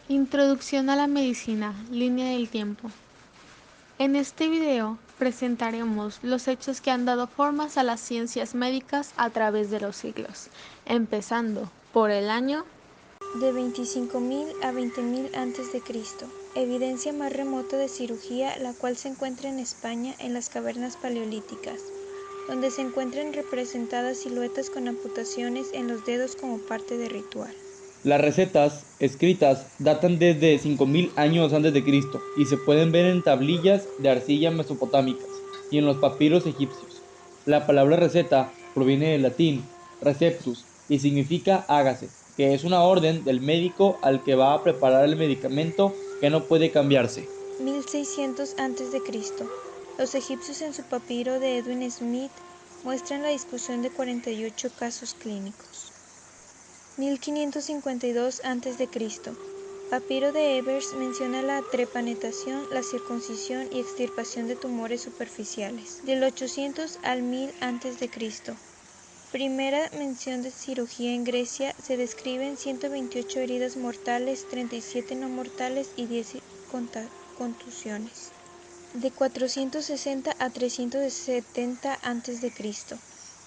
Introducción a la medicina, línea del tiempo. En este video presentaremos los hechos que han dado formas a las ciencias médicas a través de los siglos, empezando por el año de 25.000 a 20.000 a.C., evidencia más remota de cirugía, la cual se encuentra en España en las cavernas paleolíticas, donde se encuentran representadas siluetas con amputaciones en los dedos como parte de ritual. Las recetas escritas datan desde 5000 años antes de Cristo y se pueden ver en tablillas de arcilla mesopotámicas y en los papiros egipcios. La palabra receta proviene del latín receptus y significa hágase, que es una orden del médico al que va a preparar el medicamento que no puede cambiarse. 1600 a.C. Los egipcios en su papiro de Edwin Smith muestran la discusión de 48 casos clínicos. 1552 a.C. Papiro de Ebers menciona la trepanetación, la circuncisión y extirpación de tumores superficiales. Del 800 al 1000 a.C. Primera mención de cirugía en Grecia, se describen 128 heridas mortales, 37 no mortales y 10 contusiones. De 460 a 370 a.C.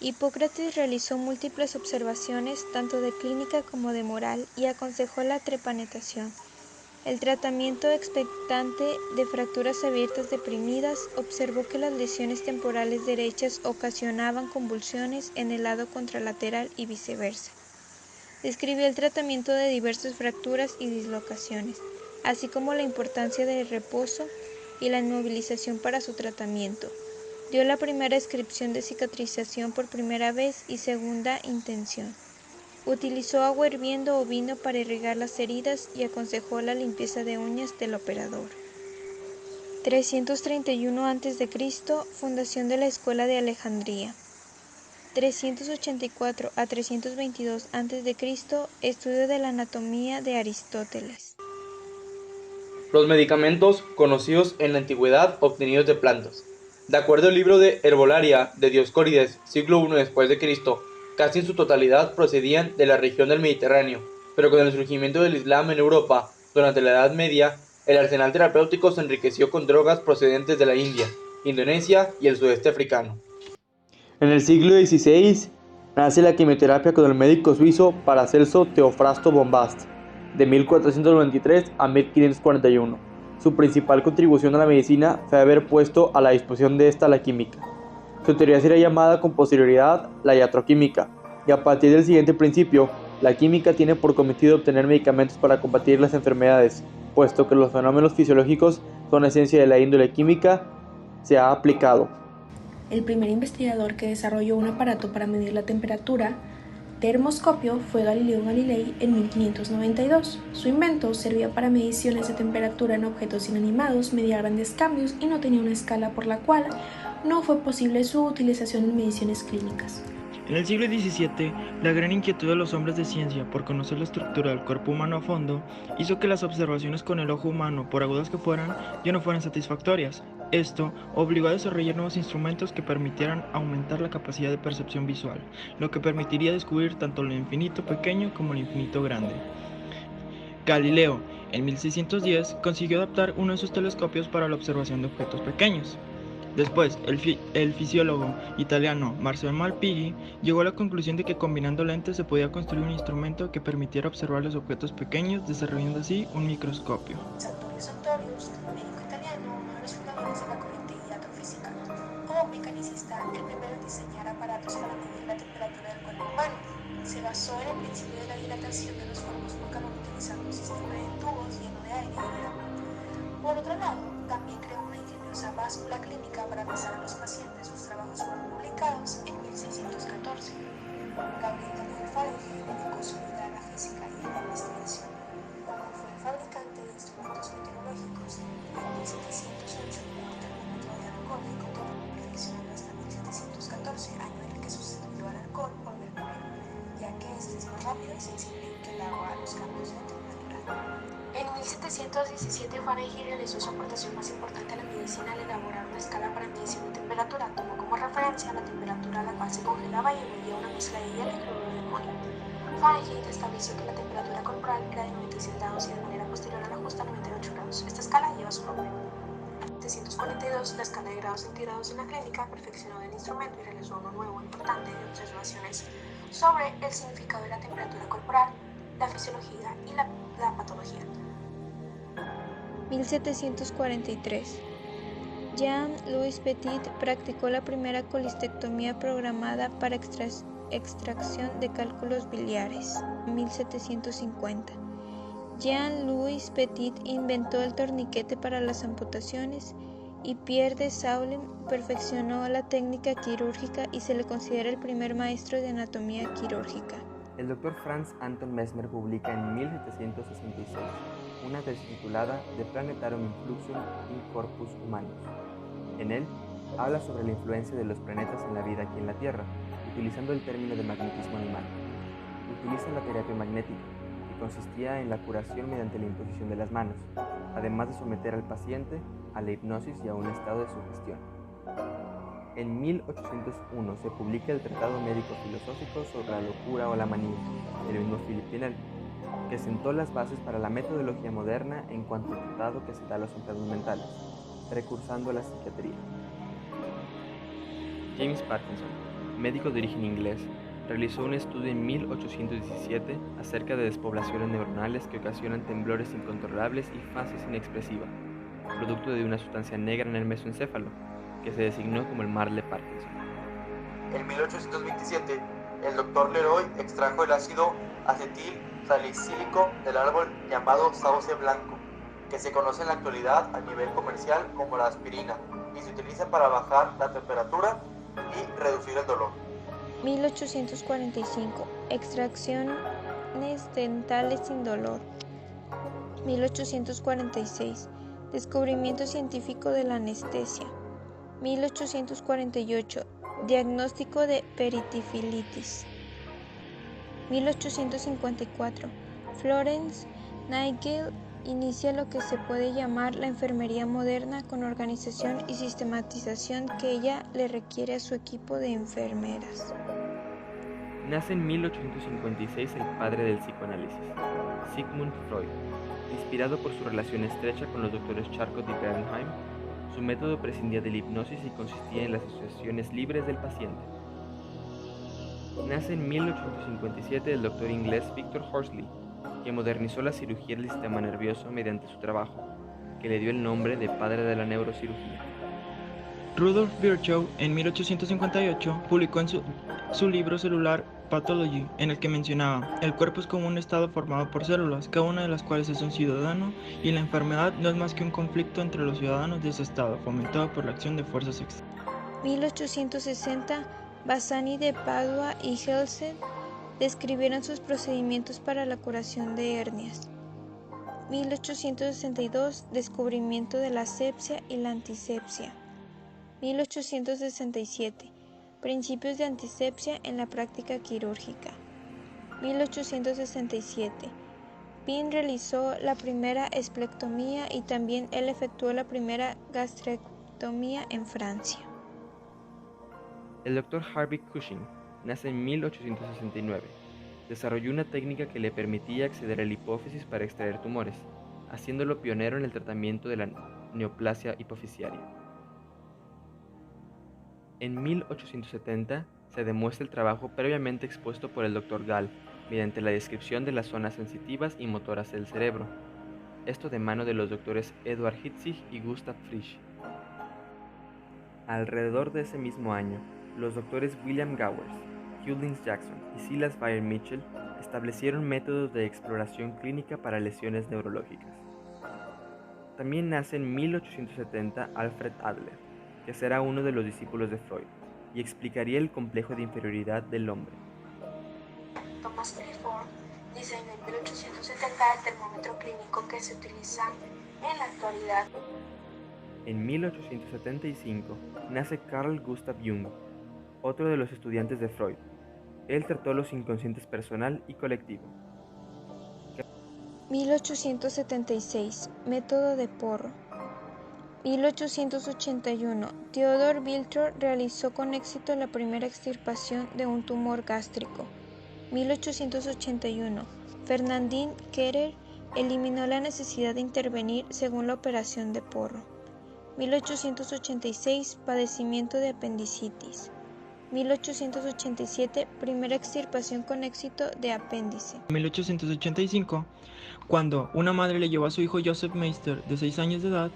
Hipócrates realizó múltiples observaciones, tanto de clínica como de moral, y aconsejó la trepanetación. El tratamiento expectante de fracturas abiertas deprimidas observó que las lesiones temporales derechas ocasionaban convulsiones en el lado contralateral y viceversa. Describió el tratamiento de diversas fracturas y dislocaciones, así como la importancia del reposo y la inmovilización para su tratamiento. Dio la primera descripción de cicatrización por primera vez y segunda intención. Utilizó agua hirviendo o vino para irrigar las heridas y aconsejó la limpieza de uñas del operador. 331 a.C. Fundación de la Escuela de Alejandría. 384 a 322 a.C. Estudio de la anatomía de Aristóteles. Los medicamentos conocidos en la antigüedad obtenidos de plantas. De acuerdo al libro de Herbolaria de Dioscórides, siglo I después de Cristo, casi en su totalidad procedían de la región del Mediterráneo, pero con el surgimiento del Islam en Europa durante la Edad Media, el arsenal terapéutico se enriqueció con drogas procedentes de la India, Indonesia y el sudeste africano. En el siglo XVI nace la quimioterapia con el médico suizo Paracelso Teofrasto Bombast, de 1493 a 1541. Su principal contribución a la medicina fue haber puesto a la disposición de esta la química. Su teoría sería llamada con posterioridad la iatroquímica, y a partir del siguiente principio, la química tiene por cometido obtener medicamentos para combatir las enfermedades, puesto que los fenómenos fisiológicos son esencia de la índole química, se ha aplicado. El primer investigador que desarrolló un aparato para medir la temperatura, termoscopio, fue Galileo Galilei en 1592. Su invento servía para mediciones de temperatura en objetos inanimados, medía grandes cambios y no tenía una escala, por la cual no fue posible su utilización en mediciones clínicas. En el siglo XVII, la gran inquietud de los hombres de ciencia por conocer la estructura del cuerpo humano a fondo hizo que las observaciones con el ojo humano, por agudas que fueran, ya no fueran satisfactorias. Esto obligó a desarrollar nuevos instrumentos que permitieran aumentar la capacidad de percepción visual, lo que permitiría descubrir tanto lo infinito pequeño como lo infinito grande. Galileo, en 1610, consiguió adaptar uno de sus telescopios para la observación de objetos pequeños. Después, el fisiólogo italiano Marcel Malpighi llegó a la conclusión de que combinando lentes se podía construir un instrumento que permitiera observar los objetos pequeños, desarrollando así un microscopio. Sartorio Sartorius, médico italiano, uno de los fundadores de la corriente iatrofísica. Como mecanicista, el primero en diseñar aparatos para medir la temperatura del cuerpo humano. Se basó en el principio de la dilatación de los focos Buchan utilizando un sistema de tubos lleno de aire y agua. Por otro lado, también creó una ingeniosa báscula clínica para pesar a los pacientes. Sus trabajos fueron publicados en 1614. Gabriel Daniel Fahrenheit dedicó su vida a la física y a la investigación. Como fue fabricante de instrumentos meteorológicos, en 1708 inventó el termómetro de alcohol y continuó perfeccionando hasta 1714, año en el que sustituyó al alcohol por mercurio, ya que este es más rápido y sensible que el agua a los cambios de temperatura. En 1717 Fahrenheit realizó su aportación más importante a la medicina al elaborar una escala para medición de temperatura. Tomó como referencia la temperatura a la cual se congelaba y envolvía una mezcla de hielo y cloruro de amonio. Fahrenheit estableció que la temperatura corporal era de 97 grados y de manera posterior estudios la escala de grados centígrados en la clínica, perfeccionó el instrumento y realizó uno nuevo importante de observaciones sobre el significado de la temperatura corporal, la fisiología y la patología. 1743. Jean-Louis Petit practicó la primera colistectomía programada para extracción de cálculos biliares. 1750. Jean-Louis Petit inventó el torniquete para las amputaciones y Pierre de Saulen perfeccionó la técnica quirúrgica y se le considera el primer maestro de anatomía quirúrgica. El Dr. Franz Anton Mesmer publica en 1766 una tesis titulada De Planetarum Influxum in Corpus Humanus. En él, habla sobre la influencia de los planetas en la vida aquí en la Tierra, utilizando el término de magnetismo animal. Utiliza la terapia magnética, que consistía en la curación mediante la imposición de las manos, además de someter al paciente a la hipnosis y a un estado de sugestión. En 1801 se publica el Tratado Médico-Filosófico sobre la locura o la manía, del mismo Philippe Pinel, que sentó las bases para la metodología moderna en cuanto al tratado que se da a los enfermos mentales, precursando la psiquiatría. James Parkinson, médico de origen inglés, realizó un estudio en 1817 acerca de despoblaciones neuronales que ocasionan temblores incontrolables y fases inexpresivas, producto de una sustancia negra en el mesoencéfalo, que se designó como el mal de Parkinson. En 1827, el Dr. Leroy extrajo el ácido acetil salicílico del árbol llamado sauce blanco, que se conoce en la actualidad a nivel comercial como la aspirina, y se utiliza para bajar la temperatura y reducir el dolor. 1845. Extracciones dentales sin dolor. 1846. Descubrimiento científico de la anestesia. 1848. Diagnóstico de peritifilitis. 1854. Florence Nightingale inicia lo que se puede llamar la enfermería moderna con organización y sistematización que ella le requiere a su equipo de enfermeras. Nace en 1856 el padre del psicoanálisis, Sigmund Freud. Inspirado por su relación estrecha con los doctores Charcot y Bernheim, su método prescindía de la hipnosis y consistía en las asociaciones libres del paciente. Nace en 1857 el doctor inglés Victor Horsley, que modernizó la cirugía del sistema nervioso mediante su trabajo, que le dio el nombre de padre de la neurocirugía. Rudolf Virchow, en 1858, publicó en su libro celular Pathology, en el que mencionaba: el cuerpo es como un estado formado por células, cada una de las cuales es un ciudadano, y la enfermedad no es más que un conflicto entre los ciudadanos de ese estado, fomentado por la acción de fuerzas externas. 1860, Bassani de Padua y Helsed describieron sus procedimientos para la curación de hernias. 1862, descubrimiento de la asepsia y la antisepsia. 1867, principios de antisepsia en la práctica quirúrgica. 1867, Pin realizó la primera esplectomía y también él efectuó la primera gastrectomía en Francia. El Dr. Harvey Cushing nace en 1869. Desarrolló una técnica que le permitía acceder a la hipófisis para extraer tumores, haciéndolo pionero en el tratamiento de la neoplasia hipofisiaria. En 1870 se demuestra el trabajo previamente expuesto por el Dr. Gall mediante la descripción de las zonas sensitivas y motoras del cerebro, esto de mano de los doctores Eduard Hitzig y Gustav Frisch. Alrededor de ese mismo año, los doctores William Gowers, Hugh Lins Jackson y Silas Weir Mitchell establecieron métodos de exploración clínica para lesiones neurológicas. También nace en 1870 Alfred Adler, que será uno de los discípulos de Freud, y explicaría el complejo de inferioridad del hombre. Thomas Clifford diseñó en 1870 el termómetro clínico que se utiliza en la actualidad. En 1875 nace Carl Gustav Jung, otro de los estudiantes de Freud. Él trató los inconscientes personal y colectivo. 1876, método de Porro. 1881, Theodor Wiltord realizó con éxito la primera extirpación de un tumor gástrico. 1881, Fernandin Kerer eliminó la necesidad de intervenir según la operación de Porro. 1886, padecimiento de apendicitis. 1887, primera extirpación con éxito de apéndice. 1885, cuando una madre le llevó a su hijo Joseph Meister, de 6 años de edad,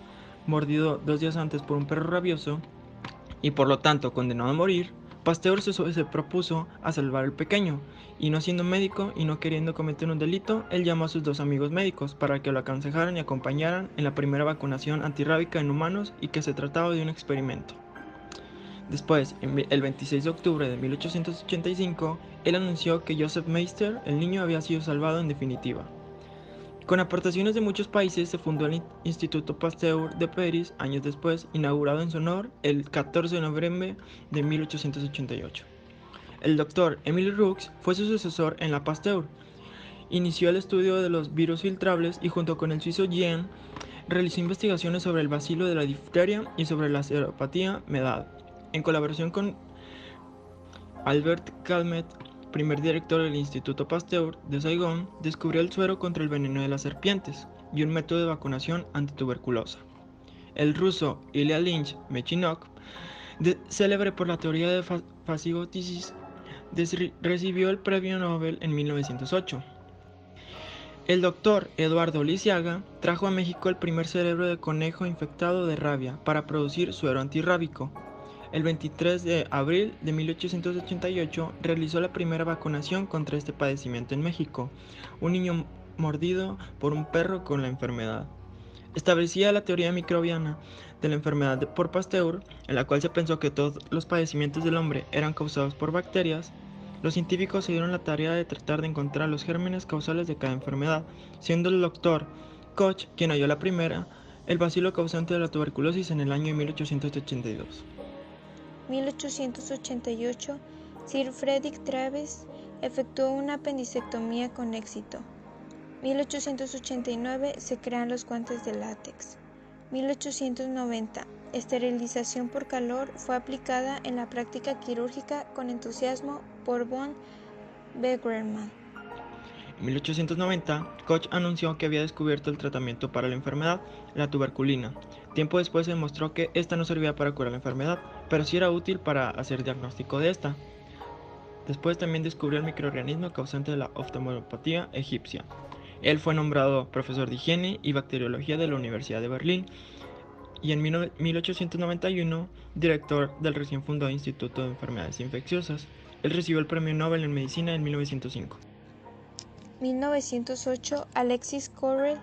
mordido 2 días antes por un perro rabioso y por lo tanto condenado a morir, Pasteur se propuso a salvar al pequeño, y no siendo médico y no queriendo cometer un delito, él llamó a sus 2 amigos médicos para que lo aconsejaran y acompañaran en la primera vacunación antirrábica en humanos y que se trataba de un experimento. Después, el 26 de octubre de 1885, él anunció que Joseph Meister, el niño, había sido salvado en definitiva. Con aportaciones de muchos países se fundó el Instituto Pasteur de París años después, inaugurado en su honor el 14 de noviembre de 1888. El doctor Émile Roux fue su sucesor en la Pasteur. Inició el estudio de los virus filtrables y junto con el suizo Jean realizó investigaciones sobre el bacilo de la difteria y sobre la seropatía Medad. En colaboración con Albert Calmet, primer director del Instituto Pasteur de Saigón, descubrió el suero contra el veneno de las serpientes y un método de vacunación antituberculosa. El ruso Ilya Ilyich Mechnikov, célebre por la teoría de fagotisis, recibió el premio Nobel en 1908. El doctor Eduardo Lisiaga trajo a México el primer cerebro de conejo infectado de rabia para producir suero antirrábico. El 23 de abril de 1888 realizó la primera vacunación contra este padecimiento en México, un niño mordido por un perro con la enfermedad. Establecía la teoría microbiana de la enfermedad por Pasteur, en la cual se pensó que todos los padecimientos del hombre eran causados por bacterias. Los científicos se dieron la tarea de tratar de encontrar los gérmenes causales de cada enfermedad, siendo el doctor Koch quien halló la primera, el bacilo causante de la tuberculosis, en el año de 1882. 1888, Sir Frederick Traves efectuó una apendicectomía con éxito. 1889, se crean los guantes de látex. 1890, esterilización por calor fue aplicada en la práctica quirúrgica con entusiasmo por von Wegmann. En 1890, Koch anunció que había descubierto el tratamiento para la enfermedad, la tuberculina. Tiempo después se demostró que esta no servía para curar la enfermedad, pero sí era útil para hacer diagnóstico de esta. Después también descubrió el microorganismo causante de la oftalmopatía egipcia. Él fue nombrado profesor de higiene y bacteriología de la Universidad de Berlín y en 1891 director del recién fundado Instituto de Enfermedades Infecciosas. Él recibió el Premio Nobel en Medicina en 1905. 1908, Alexis Correl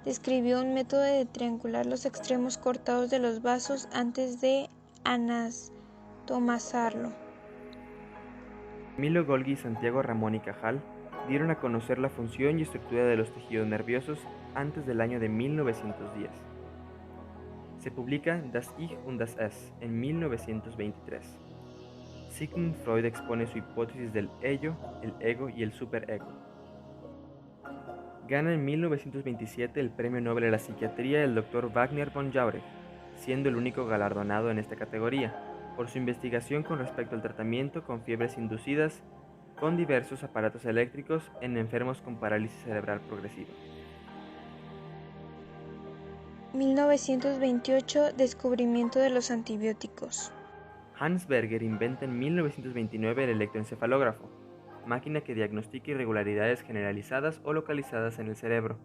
describió un método de triangular los extremos cortados de los vasos antes de anatomizarlo. Emilio Golgi y Santiago Ramón y Cajal dieron a conocer la función y estructura de los tejidos nerviosos antes del año de 1910. Se publica Das Ich und das Es en 1923. Sigmund Freud expone su hipótesis del ello, el ego y el superego. Gana en 1927 el Premio Nobel de la Psiquiatría el Dr. Wagner von Jauregg, siendo el único galardonado en esta categoría, por su investigación con respecto al tratamiento con fiebres inducidas con diversos aparatos eléctricos en enfermos con parálisis cerebral progresiva. 1928, descubrimiento de los antibióticos. Hans Berger inventa en 1929 el electroencefalógrafo, máquina que diagnostica irregularidades generalizadas o localizadas en el cerebro.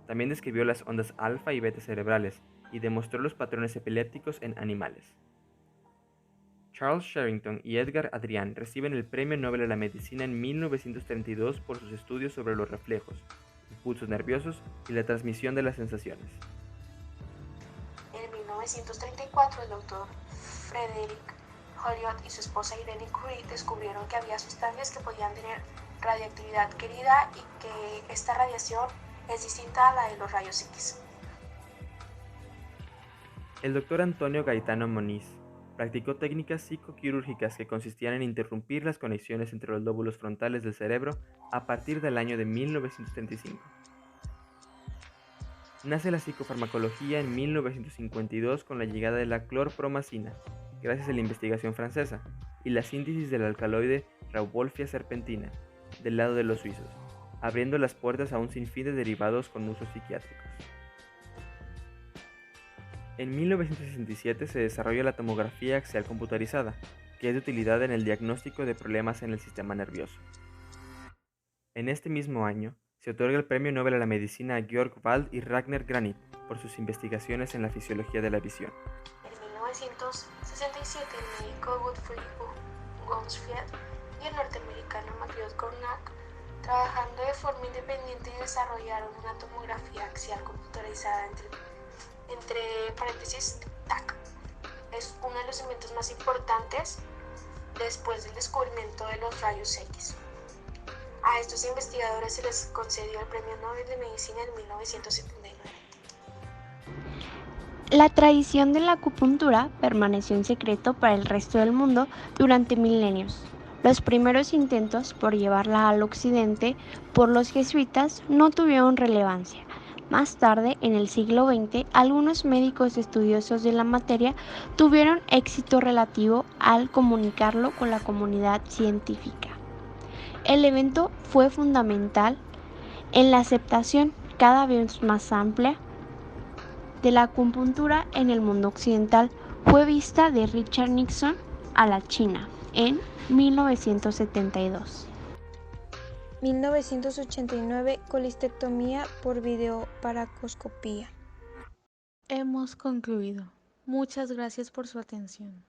También describió las ondas alfa y beta cerebrales y demostró los patrones epilépticos en animales. Charles Sherrington y Edgar Adrian reciben el Premio Nobel de la Medicina en 1932 por sus estudios sobre los reflejos, impulsos nerviosos y la transmisión de las sensaciones. En 1934, el doctor Frederick Holliot y su esposa Irene Curie descubrieron que había sustancias que podían tener radioactividad querida y que esta radiación es distinta a la de los rayos X. El doctor Antonio Gaetano Moniz practicó técnicas psicoquirúrgicas que consistían en interrumpir las conexiones entre los lóbulos frontales del cerebro a partir del año de 1935. Nace la psicofarmacología en 1952 con la llegada de la clorpromazina, gracias a la investigación francesa, y la síntesis del alcaloide Rauwolfia serpentina, del lado de los suizos, abriendo las puertas a un sinfín de derivados con usos psiquiátricos. En 1967 se desarrolla la tomografía axial computarizada, que es de utilidad en el diagnóstico de problemas en el sistema nervioso. En este mismo año, se otorga el Premio Nobel a la Medicina a Georg Wald y Ragnar Granit por sus investigaciones en la fisiología de la visión. En 1967, el médico Gottfried Gonsfried y el norteamericano Magnus Cornack, trabajando de forma independiente, desarrollaron una tomografía axial computarizada entre paréntesis TAC. Es uno de los inventos más importantes después del descubrimiento de los rayos X. A estos investigadores se les concedió el Premio Nobel de Medicina en 1979. La tradición de la acupuntura permaneció en secreto para el resto del mundo durante milenios. Los primeros intentos por llevarla al occidente por los jesuitas no tuvieron relevancia. Más tarde, en el siglo XX, algunos médicos estudiosos de la materia tuvieron éxito relativo al comunicarlo con la comunidad científica. El evento fue fundamental en la aceptación cada vez más amplia de la acupuntura en el mundo occidental. Fue vista de Richard Nixon a la China en 1972. 1989, colistectomía por videoparacoscopía. Hemos concluido. Muchas gracias por su atención.